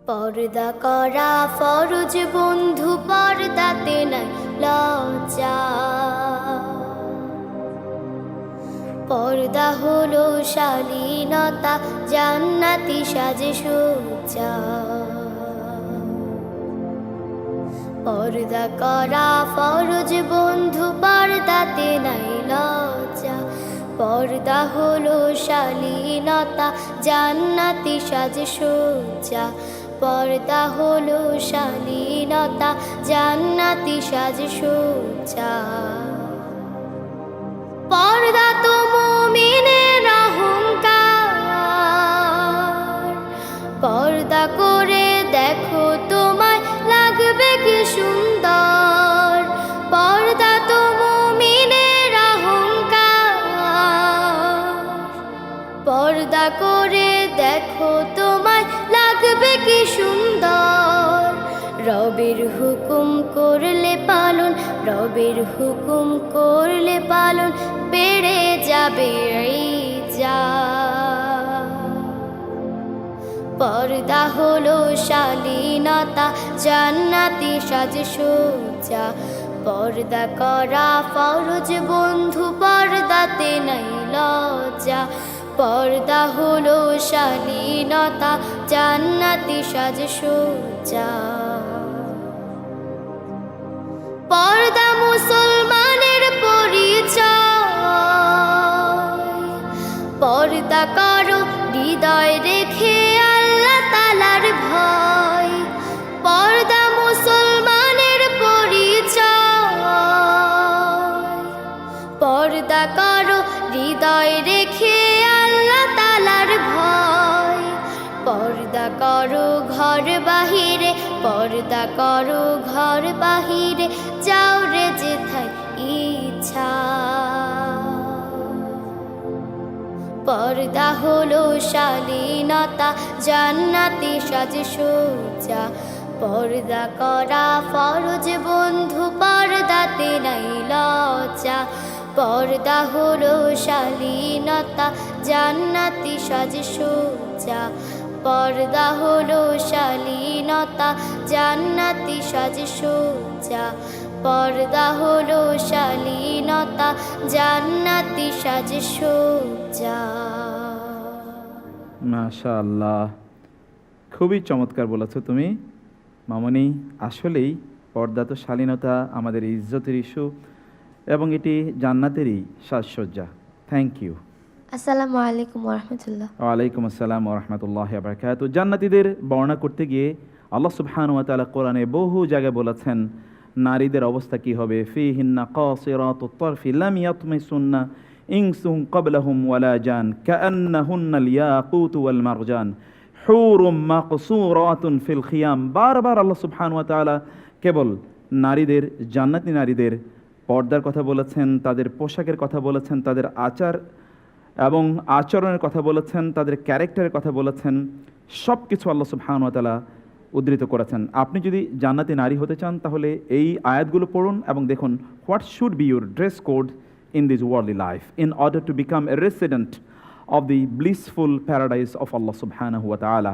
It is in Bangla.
পর্দা করা ফরজ বন্ধু, পর্দাতে নাই লজ্জা। পর্দা হলো শালীনতা, জান্নাতি সাজে সজ্জা। পর্দা করা ফরজ বন্ধু, পর্দাতে নাই লজ্জা। পর্দা হলো শালীনতা, জান্নাতি সাজে সজ্জা। পর্দা হলো শালীনতা, জান্নাতি সাজে সজ্জা। পর্দা তো মুমিনের অহংকার, পর্দা করে দেখো তোমায় লাগবে কি সুন্দর। পর্দা তো মুমিনের অহংকার, পর্দা করে দেখো তোমায় লাগবে কি সুন্দর। রবের হুকুম করলে পালন, রবের হুকুম করলে পালন, বেড়ে যাবে ইজ্জত। পর্দা হলো শালীনতা, জান্নাতি সাজে সজ্জা। পর্দা করা ফরজ বন্ধু, পর্দাতে নাই লজ্জা। পর্দা হলো শালীনতা, জান্নাতি সাজে সজ্জা। পর্দা মুসলমানের পরিচয়, পর্দা করো হৃদয় রেখে আল্লাহ তাআলার ভয়। পর্দা মুসলমানের পরিচয়, পর্দা করো হৃদয় রেখে আল্লাহ তাআলার ভয়। পর্দা করো ঘর বাহিরে, পর্দা করো ঘর বাহিরে, যাও রে যেথায় ইচ্ছা। পর্দা হলো শালীনতা, জান্নাতি সাজে সজ্জা। পর্দা করা ফরজ বন্ধু, পর্দাতে নাই লজ্জা। পর্দা হলো শালীনতা, জান্নাতি সাজে সজ্জা। পর্দা হলো শালীনতা, জান্নাতি সাজে সজ্জা। পর্দা হলো শালীনতা, জান্নাতি সাজে সজ্জা। মাশাআল্লাহ, খুবই চমৎকার বলেছো তুমি মামনি। আসলেই পর্দা তো শালীনতা, আমাদের ইজ্জতের ইস্যু, এবং এটি জান্নাতেরই সাজসজ্জা। Thank you. আসসালামু আলাইকুম ওয়া রাহমাতুল্লাহ। ওয়ালাইকুম আসসালাম ওয়া রাহমাতুল্লাহি ওয়া বারাকাতুহু। জান্নাতীদের বর্ণনা করতে গিয়ে আল্লাহ সুবহানাহু ওয়া তাআলা কোরআনে বহু জায়গায় বলেছেন নারীদের অবস্থা কি হবে। ফীহিন্না কাসিরাতুত তারফি লাম ইয়াতমিসুন্না ইনসুন ক্বাবলাহুম ওয়ালা জান কাআন্নাহুন্নাল ইয়াকুতু ওয়াল মারজান হুরুম মাকসুরাতুন ফিল খিয়াম। বারবার আল্লাহ সুবহানাহু ওয়া তাআলা কেবল নারীদের, জান্নাতি নারীদের পর্দার কথা বলেছেন, তাদের পোশাকের কথা বলেছেন, তাদের আচার এবং আচরণের কথা বলেছেন, তাদের ক্যারেক্টারের কথা বলেছেন। সব কিছু আল্লাহ সুবহানাহু ওয়া তাআলা উদ্ধৃত করেছেন। আপনি যদি জান্নাতি নারী হতে চান তাহলে এই আয়াতগুলো পড়ুন এবং দেখুন what should be your dress code in this worldly life in order to become a resident of the blissful paradise of Allah subhanahu wa ta'ala.